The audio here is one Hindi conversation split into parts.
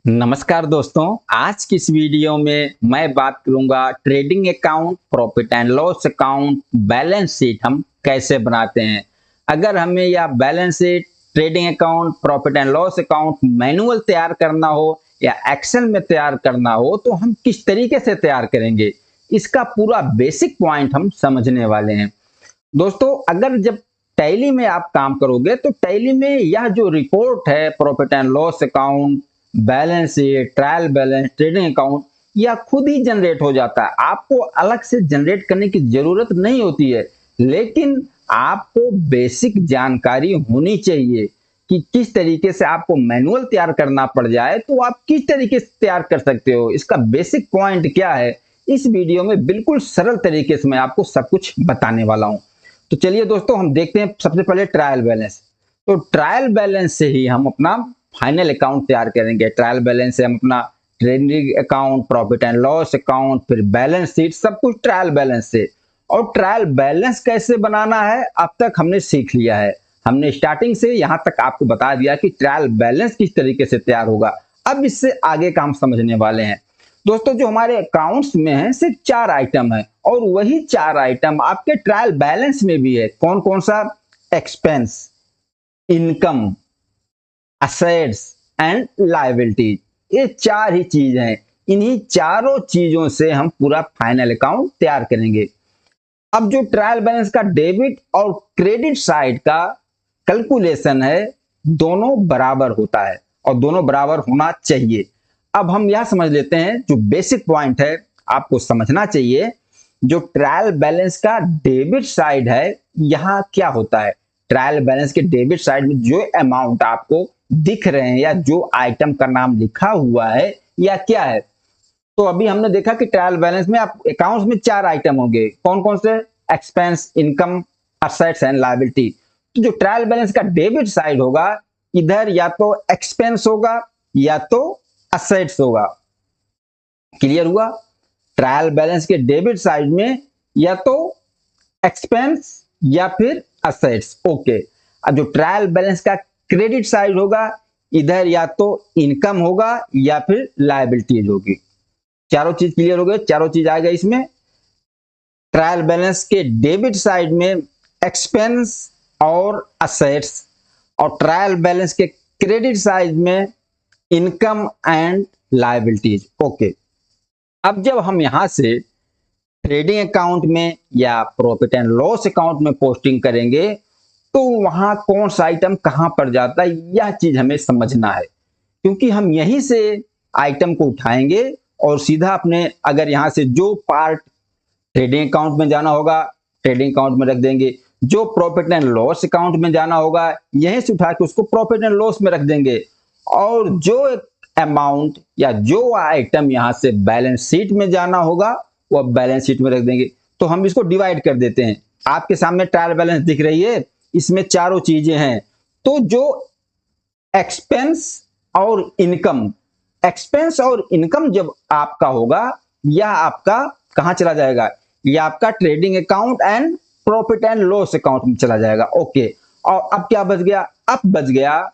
नमस्कार दोस्तों, आज की इस वीडियो में मैं बात करूंगा trading account, profit and loss account, balance sheet हम कैसे बनाते हैं। अगर हमें यह balance sheet, trading account, profit and loss account manual तैयार करना हो या एक्सेल में तैयार करना हो तो हम किस तरीके से तैयार करेंगे, इसका पूरा बेसिक पॉइंट हम समझने वाले हैं। दोस्तों, अगर जब टैली में आप काम करोगे तो टैली में यह जो रिपोर्ट है, profit and loss account, balance sheet, trial balance, trading account, यह खुद ही जनरेट हो जाता है। आपको अलग से जनरेट करने की जरूरत नहीं होती है, लेकिन आपको बेसिक जानकारी होनी चाहिए कि किस तरीके से आपको मैनुअल तैयार करना पड़ जाए तो आप किस तरीके से तैयार कर सकते हो, इसका बेसिक पॉइंट क्या है, इस वीडियो में बिल्कुल सरल तरीके से मैं आपको सब कुछ बताने वाला हूं। तो चलिए दोस्तों, हम देखते हैं सबसे पहले ट्रायल बैलेंस। तो ट्रायल बैलेंस से ही हम अपना फाइनल अकाउंट तैयार करेंगे। ट्रायल बैलेंस से हम अपना trading account, profit and loss account, फिर बैलेंस शीट, सब कुछ ट्रायल बैलेंस से। और ट्रायल बैलेंस कैसे बनाना है अब तक हमने सीख लिया है। हमने स्टार्टिंग से यहां तक आपको बता दिया कि ट्रायल बैलेंस किस तरीके से तैयार होगा। अब इससे आगे का हम समझने वाले हैं। दोस्तों, जो हमारे अकाउंट्स में है सिर्फ 4 आइटम है और वही 4 आइटम आपके ट्रायल बैलेंस में भी है। कौन कौन सा? Expense, income, assets and liabilities. ये 4 ही चीज हैं। इन्हीं चारों चीजों से हम पूरा फाइनल अकाउंट तैयार करेंगे। अब जो ट्रायल बैलेंस का डेबिट और क्रेडिट साइड का कैलकुलेशन है, दोनों बराबर होता है और दोनों बराबर होना चाहिए। अब हम यह समझ लेते हैं, जो बेसिक पॉइंट है आपको समझना चाहिए। जो ट्रायल बैलेंस का डेबिट साइड है, यहां क्या होता है? ट्रायल बैलेंस के डेबिट साइड में जो अमाउंट आपको दिख रहे हैं या जो आइटम का नाम लिखा हुआ है, या क्या है? तो अभी हमने देखा कि ट्रायल बैलेंस में आप अकाउंट्स में 4 आइटम होंगे। कौन कौन से? Expense, income, assets and liability. तो जो ट्रायल बैलेंस का डेबिट साइड होगा, इधर या तो एक्सपेंस होगा या तो असेट्स होगा। क्लियर हुआ? ट्रायल बैलेंस के डेबिट साइड में या तो एक्सपेंस या फिर असेट्स। ओके। अब जो ट्रायल बैलेंस का क्रेडिट साइड होगा, इधर या तो इनकम होगा या फिर लायबिलिटीज होगी। चारों चीज क्लियर हो गए? चारों चीज आ गई इसमें। ट्रायल बैलेंस के डेबिट साइड में एक्सपेंस और असेट्स, और ट्रायल बैलेंस के क्रेडिट साइड में इनकम एंड लायबिलिटीज। ओके। अब जब हम यहां से ट्रेडिंग अकाउंट में या प्रॉफिट एंड लॉस अकाउंट में पोस्टिंग करेंगे तो वहां कौन सा आइटम कहां पर जाता है, यह चीज हमें समझना है। क्योंकि हम यहीं से आइटम को उठाएंगे और सीधा अपने, अगर यहां से जो पार्ट ट्रेडिंग अकाउंट में जाना होगा ट्रेडिंग अकाउंट में रख देंगे, जो प्रॉफिट एंड लॉस अकाउंट में जाना होगा यहीं से उठा के उसको प्रॉफिट एंड लॉस में रख देंगे, और जो अमाउंट या जो आइटम यहां से बैलेंस शीट में जाना होगा वो बैलेंस शीट में रख देंगे। तो हम इसको डिवाइड कर देते हैं। आपके सामने ट्रायल बैलेंस दिख रही है, इसमें चारों चीजें हैं। तो जो एक्सपेंस और इनकम, एक्सपेंस और इनकम जब आपका होगा, यह आपका कहां चला जाएगा? यह आपका trading account and profit and loss account में चला जाएगा। ओके। और अब क्या बच गया? अब बच गया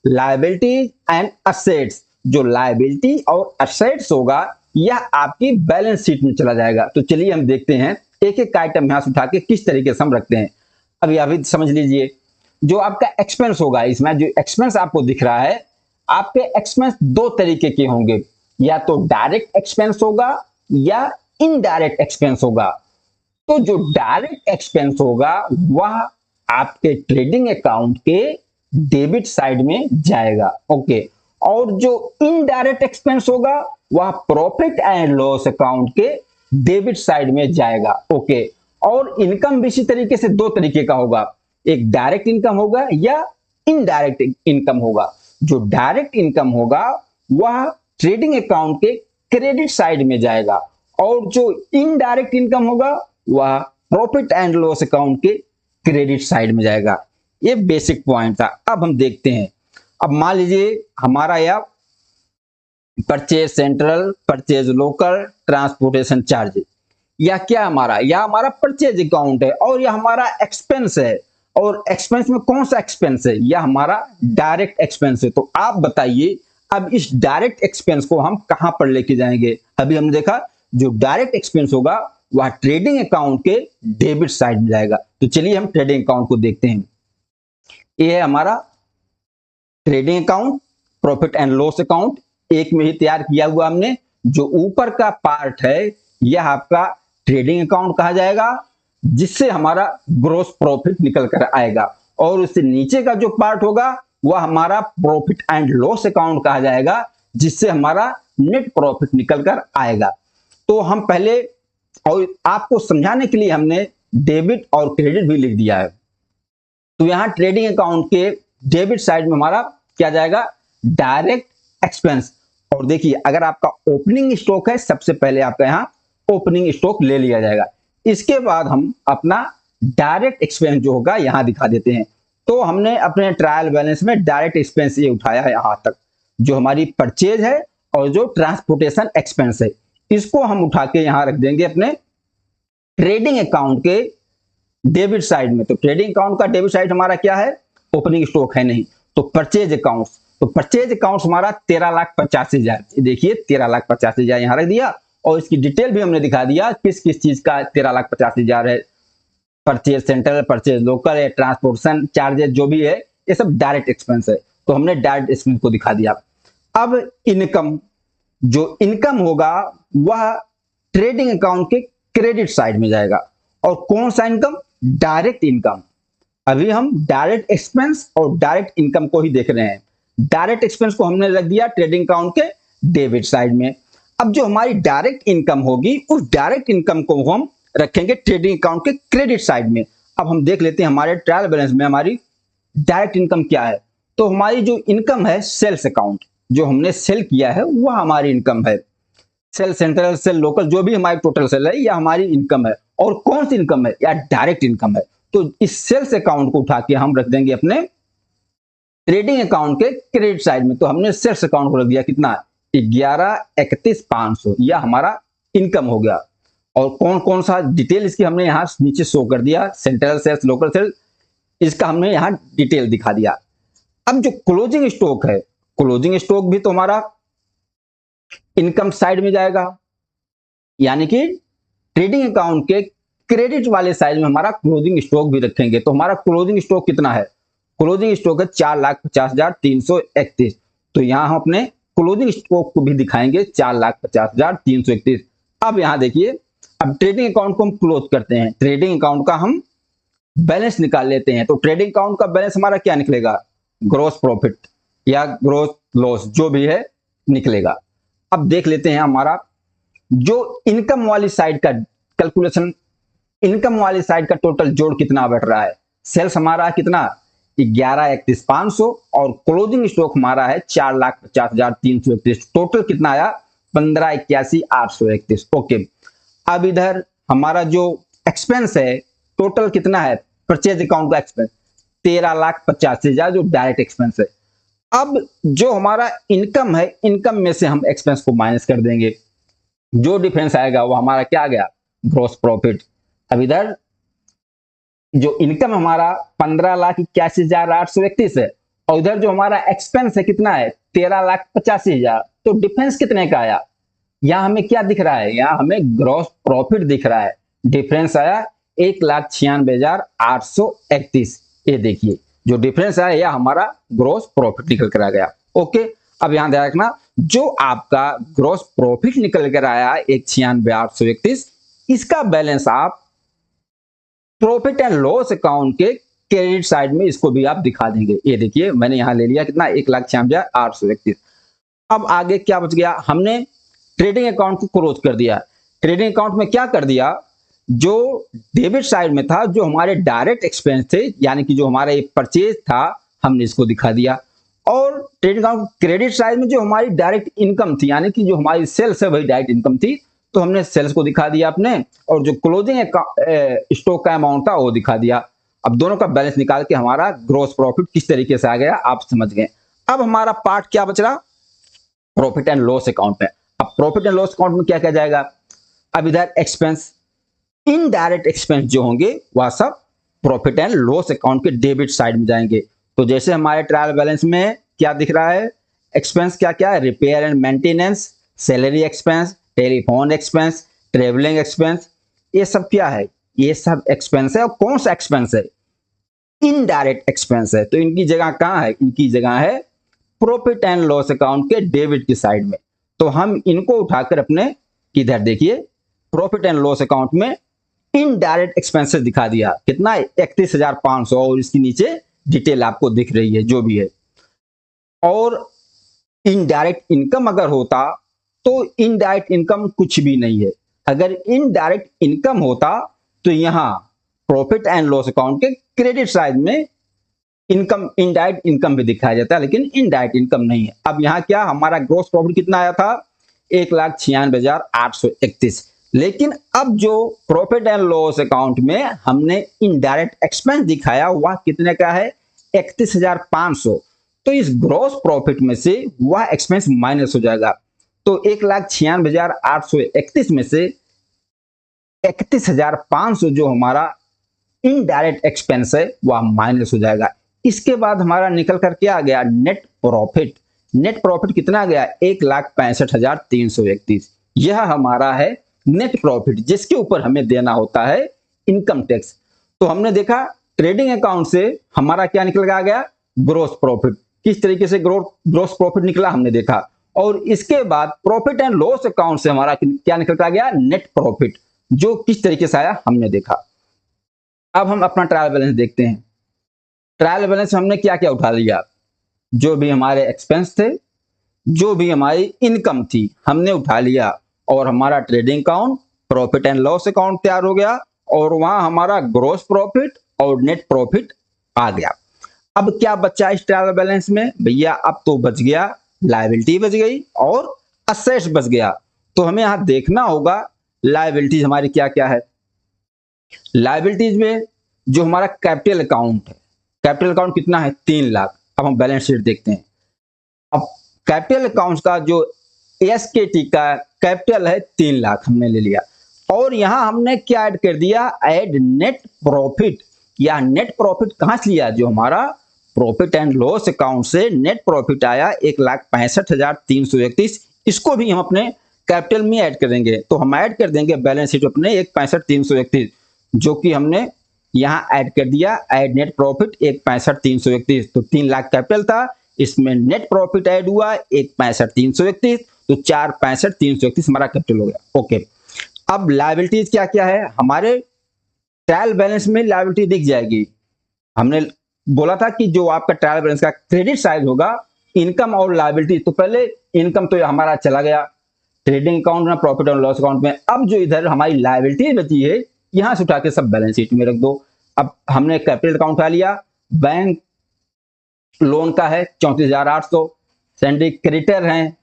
लायबिलिटीज एंड असेट्स। जो लायबिलिटी और असेट्स होगा यह आपकी बैलेंस शीट में चला जाएगा। तो चलिए हम देखते हैं एक एक आइटम यहां से उठा के किस तरीके से हम रखते हैं। अभी समझ लीजिए, जो आपका एक्सपेंस होगा, इसमें जो एक्सपेंस आपको दिख रहा है, आपके एक्सपेंस 2 तरीके के होंगे। या तो डायरेक्ट एक्सपेंस होगा या इनडायरेक्ट एक्सपेंस होगा। तो जो डायरेक्ट एक्सपेंस होगा वह आपके ट्रेडिंग अकाउंट के डेबिट साइड में जाएगा। ओके। और जो इनडायरेक्ट एक्सपेंस होगा वह प्रॉफिट एंड लॉस अकाउंट के डेबिट साइड में जाएगा। ओके। और इनकम भी इसी तरीके से 2 तरीके का होगा, एक डायरेक्ट इनकम होगा या इनडायरेक्ट इनकम होगा। जो डायरेक्ट इनकम होगा वह ट्रेडिंग अकाउंट के क्रेडिट साइड में जाएगा, और जो इनडायरेक्ट इनकम होगा वह प्रॉफिट एंड लॉस अकाउंट के क्रेडिट साइड में जाएगा। ये बेसिक पॉइंट था। अब हम देखते हैं। अब मान लीजिए हमारा यह purchase central, purchase local, transportation charge, या क्या हमारा, यह हमारा परचेज अकाउंट है और यह हमारा एक्सपेंस है। और एक्सपेंस में कौन सा एक्सपेंस है? यह हमारा डायरेक्ट एक्सपेंस है। तो आप बताइए, अब इस डायरेक्ट एक्सपेंस को हम कहां पर लेके जाएंगे? अभी हमने देखा जो डायरेक्ट एक्सपेंस होगा वह ट्रेडिंग अकाउंट के डेबिट साइड में जाएगा। तो चलिए हम ट्रेडिंग अकाउंट को देखते हैं। ये है हमारा trading account, profit and loss account, एक में ही तैयार किया हुआ हमने। जो ऊपर का पार्ट है यह आपका ट्रेडिंग अकाउंट कहा जाएगा, जिससे हमारा ग्रॉस प्रॉफिट निकल कर आएगा, और उससे नीचे का जो पार्ट होगा वह हमारा प्रॉफिट एंड लॉस अकाउंट कहा जाएगा, जिससे हमारा नेट प्रॉफिट निकल कर आएगा। तो हम पहले, और आपको समझाने के लिए हमने डेबिट और क्रेडिट भी लिख दिया है। तो यहां ट्रेडिंग अकाउंट के डेबिट साइड में हमारा क्या जाएगा? Direct expense. और देखिए अगर आपका ओपनिंग स्टॉक है, सबसे पहले आपका यहां ओपनिंग स्टॉक ले लिया जाएगा। इसके बाद हम अपना डायरेक्ट एक्सपेंस जो होगा यहां दिखा देते हैं। तो हमने अपने ट्रायल बैलेंस में डायरेक्ट एक्सपेंस ये उठाया है यहां तक, जो हमारी परचेज है और जो ट्रांसपोर्टेशन एक्सपेंस है, इसको हम उठा के यहां रख देंगे अपने ट्रेडिंग अकाउंट के डेबिट साइड में। तो ट्रेडिंग अकाउंट का डेबिट साइड हमारा क्या है? ओपनिंग स्टॉक है नहीं, तो परचेज अकाउंट। तो परचेज अकाउंट हमारा 13,85,000, देखिए 13,85,000 यहां रख दिया, और इसकी डिटेल भी हमने दिखा दिया किस किस चीज का 13,85,000 है। परचेज सेंट्रल, परचेज लोकल है, ट्रांसपोर्टेशन चार्जेस जो भी है, ये सब डायरेक्ट एक्सपेंस है। तो हमने डायरेक्ट एक्सपेंस को दिखा दिया। अब इनकम, जो इनकम होगा वह ट्रेडिंग अकाउंट के क्रेडिट साइड में जाएगा। और कौन सा इनकम? Direct income. अभी हम डायरेक्ट एक्सपेंस और डायरेक्ट इनकम को ही देख रहे हैं। डायरेक्ट एक्सपेंस को हमने रख दिया ट्रेडिंग अकाउंट के डेबिट साइड में। अब जो हमारी डायरेक्ट इनकम होगी, उस डायरेक्ट इनकम को हम रखेंगे ट्रेडिंग अकाउंट के क्रेडिट साइड में। अब हम देख लेते हैं हमारे ट्रायल बैलेंस में हमारी डायरेक्ट इनकम क्या है। तो हमारी जो इनकम है सेल्स अकाउंट, जो हमने सेल किया है वह हमारी इनकम है। सेल सेंट्रल, सेल लोकल, जो भी हमारी टोटल सेल है, यह हमारी इनकम है। और कौन सी इनकम है? या डायरेक्ट इनकम है। तो इस सेल्स अकाउंट को उठा के हम रख देंगे अपने ट्रेडिंग अकाउंट के क्रेडिट साइड में। तो हमने सेल्स अकाउंट को रख दिया कितना? 11,31,500, यह हमारा इनकम हो गया। और कौन कौन सा डिटेल इसकी हमने यहाँ नीचे शो कर दिया, सेंट्रल सेल्स, लोकल सेल्स, इसका हमने यहाँ डिटेल दिखा दिया। अब जो क्लोजिंग स्टॉक है, क्लोजिंग स्टॉक भी तो हमारा इनकम साइड में जाएगा, यानी कि ट्रेडिंग अकाउंट के क्रेडिट वाले साइड में हमारा क्लोजिंग स्टॉक भी रखेंगे। तो हमारा क्लोजिंग स्टॉक कितना है? क्लोजिंग स्टॉक है 4,50,331। तो यहां हम अपने क्लोजिंग स्टॉक को भी दिखाएंगे 4,50,331। अब यहां देखिए, अब ट्रेडिंग अकाउंट को हम क्लोज करते हैं। ट्रेडिंग अकाउंट का हम बैलेंस निकाल लेते हैं। तो ट्रेडिंग अकाउंट का बैलेंस हमारा क्या निकलेगा? ग्रॉस प्रॉफिट या ग्रॉस लॉस जो भी है निकलेगा। अब देख लेते हैं हमारा जो इनकम वाली साइड का कैलकुलेशन, इनकम वाली साइड का टोटल जोड़ कितना बैठ रहा है। सेल्स हमारा कितना? 11,31,500, और क्लोजिंग स्टॉक हमारा है 4,50,331। टोटल कितना आया? 15,81,831। ओके। अब इधर हमारा जो एक्सपेंस है टोटल कितना है? परचेज अकाउंट का एक्सपेंस 13,85,000, जो डायरेक्ट एक्सपेंस है। अब जो हमारा इनकम है, इनकम में से हम एक्सपेंस को माइनस कर देंगे। जो डिफरेंस आएगा वो हमारा क्या आ गया? Gross profit. अब इधर जो इनकम हमारा 15,81,831 है, और इधर जो हमारा एक्सपेंस है कितना है? 13,85,000। तो डिफरेंस कितने का आया? यहां हमें क्या दिख रहा है? यहां हमें ग्रॉस प्रॉफिट दिख रहा है। डिफरेंस आया 1,96,831। ये देखिए जो डिफरेंस आया यह हमारा ग्रॉस प्रॉफिट निकल कर आ गया। ओके। अब यहां ध्यान रखना, जो आपका ग्रॉस प्रॉफिट निकल कर आया 1,96,831, इसका बैलेंस आप प्रॉफिट एंड लॉस अकाउंट के क्रेडिट साइड में इसको भी आप दिखा देंगे। ये देखिए मैंने यहां ले लिया कितना? 1,96,831। अब आगे क्या बच गया? हमने ट्रेडिंग अकाउंट को क्लोज कर दिया। ट्रेडिंग अकाउंट में क्या कर दिया? जो डेबिट साइड में था, जो हमारे डायरेक्ट एक्सपेंस थे, यानी कि जो हमारा एक परचेज था, हमने इसको दिखा दिया। और ट्रेडिंग अकाउंट क्रेडिट साइड में जो हमारी डायरेक्ट इनकम थी, यानी कि जो हमारी सेल्स है वही डायरेक्ट इनकम थी, तो हमने सेल्स को दिखा दिया अपने, और जो क्लोजिंग स्टॉक का अमाउंट था वो दिखा दिया। अब दोनों का बैलेंस निकाल के हमारा ग्रॉस प्रॉफिट किस तरीके से आ गया आप समझ गए। अब हमारा पार्ट क्या बच रहा? प्रॉफिट एंड लॉस अकाउंट में। अब प्रॉफिट एंड लॉस अकाउंट में क्या क्या जाएगा? अब इधर एक्सपेंस, इनडायरेक्ट एक्सपेंस जो होंगे वह सब प्रॉफिट एंड लॉस अकाउंट के डेबिट साइड में जाएंगे। तो जैसे हमारे ट्रायल बैलेंस में क्या दिख रहा है? एक्सपेंस क्या क्या है, repair and maintenance, salary expense, telephone expense, travelling expense, ये सब क्या है, ये सब एक्सपेंस है। और कौन सा एक्सपेंस है, इनडायरेक्ट एक्सपेंस है। तो इनकी जगह कहाँ है, इनकी जगह है प्रॉफिट एंड लॉस अकाउंट के डेबिट की साइड में। तो हम इनको उठाकर अपने इधर देखिए प्रॉफिट एंड लॉस अकाउंट में इनडायरेक्ट एक्सपेंसेस दिखा दिया, कितना 31,500, और इसके नीचे डिटेल आपको दिख रही है जो भी है। और इनडायरेक्ट इनकम अगर होता तो इनडायरेक्ट इनकम कुछ भी नहीं है। अगर इनडायरेक्ट इनकम होता तो यहां प्रॉफिट एंड लॉस अकाउंट के क्रेडिट साइड में इनकम, इनडायरेक्ट इनकम भी दिखाया जाता है, लेकिन इनडायरेक्ट इनकम नहीं है। अब यहाँ क्या हमारा ग्रॉस प्रॉफिट कितना आया था, 1,96,831। लेकिन अब जो प्रॉफिट एंड लॉस अकाउंट में हमने इनडायरेक्ट एक्सपेंस दिखाया वह कितने का है, 31,500। तो इस ग्रॉस प्रॉफिट में से वह एक्सपेंस माइनस हो जाएगा। तो 1,96,831 में से 31,500 जो हमारा इनडायरेक्ट एक्सपेंस है वह माइनस हो जाएगा। इसके बाद हमारा निकल कर क्या आ गया, नेट प्रॉफिट। नेट प्रॉफिट कितना आ गया, 1,65,331। यह हमारा है नेट प्रॉफिट, जिसके ऊपर हमें देना होता है इनकम टैक्स। तो हमने देखा ट्रेडिंग अकाउंट से हमारा क्या निकल गया, ग्रॉस प्रॉफिट। किस तरीके से ग्रॉस प्रॉफिट निकला हमने देखा। और इसके बाद प्रॉफिट एंड लॉस अकाउंट से हमारा क्या निकल गया, नेट प्रॉफिट, जो किस तरीके से आया हमने देखा। अब हम अपना ट्रायल बैलेंस देखते हैं। ट्रायल बैलेंस हमने क्या क्या उठा लिया, जो भी हमारे एक्सपेंस थे, जो भी हमारी इनकम थी हमने उठा लिया, और हमारा trading account, profit and loss account तैयार हो गया, और वहां हमारा ग्रॉस प्रॉफिट और नेट प्रॉफिट आ गया। अब क्या बचा इस ट्रायल बैलेंस में भैया, अब तो बच गया लायबिलिटी बच गई और असेट्स बच गया। तो हमें यहां देखना होगा लायबिलिटीज हमारी क्या क्या है। लायबिलिटीज में जो हमारा कैपिटल अकाउंट है, कैपिटल अकाउंट कितना है, 3 लाख। अब हम बैलेंस शीट देखते हैं। अब कैपिटल अकाउंट का जो एसकेटी का कैपिटल है 3 लाख हमने ले लिया, और यहां हमने क्या ऐड कर दिया, ऐड नेट प्रॉफिट। या नेट प्रॉफिट कहां से लिया, जो हमारा प्रॉफिट एंड लॉस अकाउंट से नेट प्रॉफिट आया 1,65,331। इसको भी हम अपने कैपिटल में ऐड करेंगे। तो हम ऐड कर देंगे बैलेंस शीट अपने 1,65,331, जो कि हमने यहां ऐड कर दिया, ऐड नेट प्रॉफिट 1,65,331। तो 3 लाख कैपिटल था, इसमें नेट प्रॉफिट ऐड हुआ 1,65,331, तो 4,65,331 हमारा कैपिटल हो गया। ओके, अब लायबिलिटीज क्या क्या है, हमारे ट्रायल बैलेंस में लायबिलिटी दिख जाएगी। हमने बोला था कि जो आपका ट्रायल बैलेंस का क्रेडिट साइड होगा इनकम और लायबिलिटी, तो पहले इनकम तो हमारा चला गया ट्रेडिंग अकाउंट में, प्रॉफिट और लॉस अकाउंट में। अब जो इधर हमारी लायबिलिटी बची है यहां से उठा के सब बैलेंस शीट में रख दो। अब हमने कैपिटल अकाउंट उठा लिया, बैंक लोन का है 34,800, सैंडी क्रेडिटर हैं,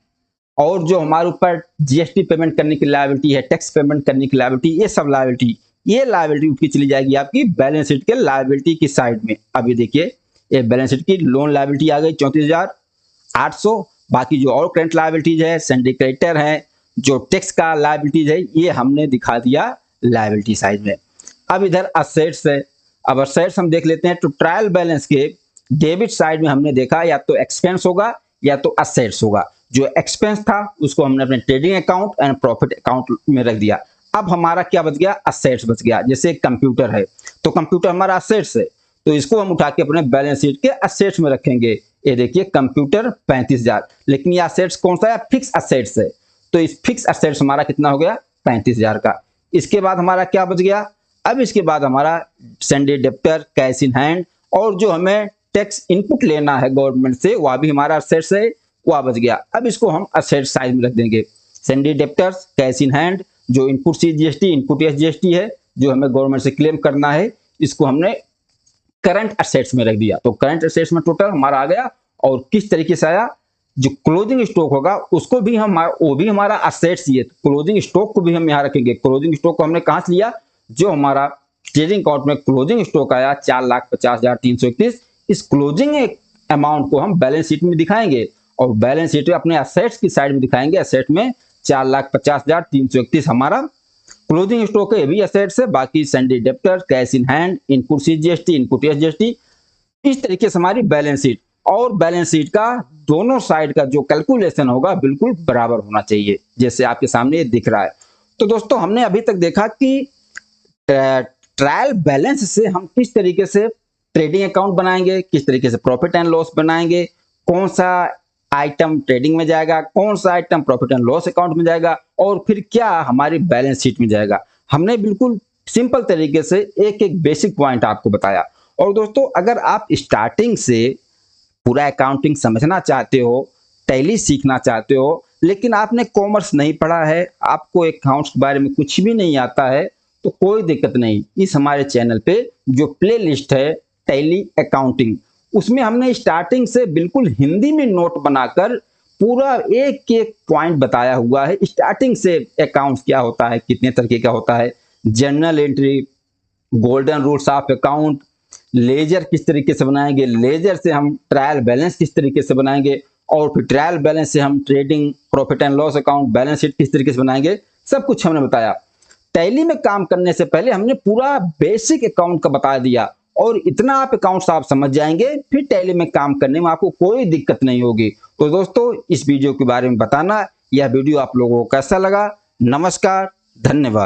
और जो हमारे ऊपर जीएसटी पेमेंट करने की लायबिलिटी है, टैक्स पेमेंट करने की लायबिलिटी, ये सब लायबिलिटी, ये लायबिलिटी उठ के चली जाएगी आपकी बैलेंस शीट के लायबिलिटी की साइड में। अभी देखिए ये बैलेंस शीट की लोन लायबिलिटी आ गई 34,800। बाकी जो और करंट लायबिलिटीज है, सैंडी क्रेडिटर है, जो टैक्स का लायबिलिटीज है, ये हमने दिखा दिया लायबिलिटी साइड में। अब इधर असेट्स है। अब असेट्स हम देख लेते हैं। तो ट्रायल बैलेंस के डेबिट साइड में हमने देखा या तो एक्सपेंस होगा या तो असेट्स होगा। जो एक्सपेंस था उसको हमने अपने trading account and profit account में रख दिया। अब हमारा क्या बच गया, असेट्स बच गया। जैसे कंप्यूटर है तो कंप्यूटर हमारा असेट्स है, तो इसको हम उठा के अपने बैलेंस शीट के असेट्स में रखेंगे। ये देखिए कंप्यूटर 35,000, लेकिन ये असेट्स कौन सा है, फिक्स असेट्स है। तो इस फिक्स असेट्स हमारा कितना हो गया, 35,000 का। इसके बाद हमारा क्या बच गया, अब इसके बाद हमारा Sandy debtor, cash in hand, और जो हमें टैक्स इनपुट लेना है गवर्नमेंट से वह भी हमारा असेट्स है, वह बच गया। अब इसको हम असेट साइड में रख देंगे। Sundry debtors, cash in hand, जो input C GST, input S GST है, जो हमें गवर्नमेंट से क्लेम करना है, इसको हमने करंट असेट्स में रख दिया। तो करंट असेट्स में टोटल हमारा आ गया। और किस तरीके से आया, जो क्लोजिंग स्टॉक होगा उसको भी हम, वो भी हमारा असेट्स ही है, तो क्लोजिंग स्टॉक को भी हम यहाँ रखेंगे। क्लोजिंग स्टॉक को हमने कहां से लिया, जो हमारा ट्रेडिंग अकाउंट में क्लोजिंग स्टॉक आया 4,50,331। इस क्लोजिंग अमाउंट को हम बैलेंस शीट में दिखाएंगे, और बैलेंस शीट में अपने असेट्स की साइड में दिखाएंगे। असेट में 4,50,331 हमारा क्लोजिंग स्टॉक है, ये भी असेट्स है। बाकी sundry debtor, cash in hand, input C GST, input S GST, इस तरीके से हमारी बैलेंस शीट और बैलेंस शीट का दोनों साइड का जो कैलकुलेशन होगा बिल्कुल बराबर होना चाहिए, जैसे आपके सामने ये दिख रहा है। तो दोस्तों हमने अभी तक देखा कि ट्रायल बैलेंस से हम किस तरीके से ट्रेडिंग अकाउंट बनाएंगे, किस तरीके से प्रॉफिट एंड लॉस बनाएंगे, कौन सा आइटम ट्रेडिंग में जाएगा, कौन सा item profit and loss account में जाएगा और फिर क्या हमारी बैलेंस शीट में जाएगा। हमने बिल्कुल सिंपल तरीके से एक एक बेसिक पॉइंट आपको बताया। और दोस्तों अगर आप स्टार्टिंग से पूरा अकाउंटिंग समझना चाहते हो, टैली सीखना चाहते हो, लेकिन आपने कॉमर्स नहीं पढ़ा है, आपको अकाउंट्स के बारे में कुछ भी नहीं आता है, तो कोई दिक्कत नहीं। इस हमारे चैनल पे जो प्लेलिस्ट है टैली अकाउंटिंग, उसमें हमने स्टार्टिंग से बिल्कुल हिंदी में नोट बनाकर पूरा एक एक पॉइंट बताया हुआ है। स्टार्टिंग से अकाउंट्स क्या होता है, कितने तरीके का होता है, journal entry, golden rules of account, ledger किस तरीके से बनाएंगे, लेजर से हम ट्रायल बैलेंस किस तरीके से बनाएंगे, और फिर ट्रायल बैलेंस से हम trading profit and loss account balance sheet किस तरीके से बनाएंगे, सब कुछ हमने बताया। टैली में काम करने से पहले हमने पूरा बेसिक अकाउंट का बता दिया, और इतना आप अकाउंट्स आप समझ जाएंगे, फिर टैली में काम करने में आपको कोई दिक्कत नहीं होगी। तो दोस्तों इस वीडियो के बारे में बताना, यह वीडियो आप लोगों को कैसा लगा। नमस्कार, धन्यवाद।